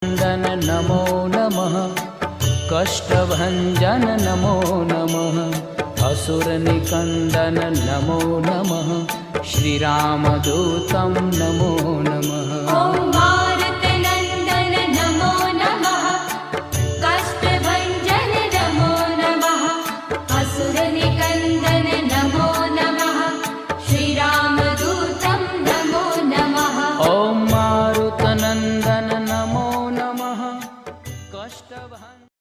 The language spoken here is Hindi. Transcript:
नन्दन नमो नमः, कष्टभञ्जन नमो नमः, असुरनिकन्दन नमो नमः, श्रीरामदूतं नमो नमः। ॐ मारुतनन्दन नमो नमः, कष्टभञ्जन नमो नमः, असुरनिकन्दन नमो नमः, श्रीरामदूतं नमो नमः। ॐ मारुतनन्दन नमो नमः, कष्टभञ्जन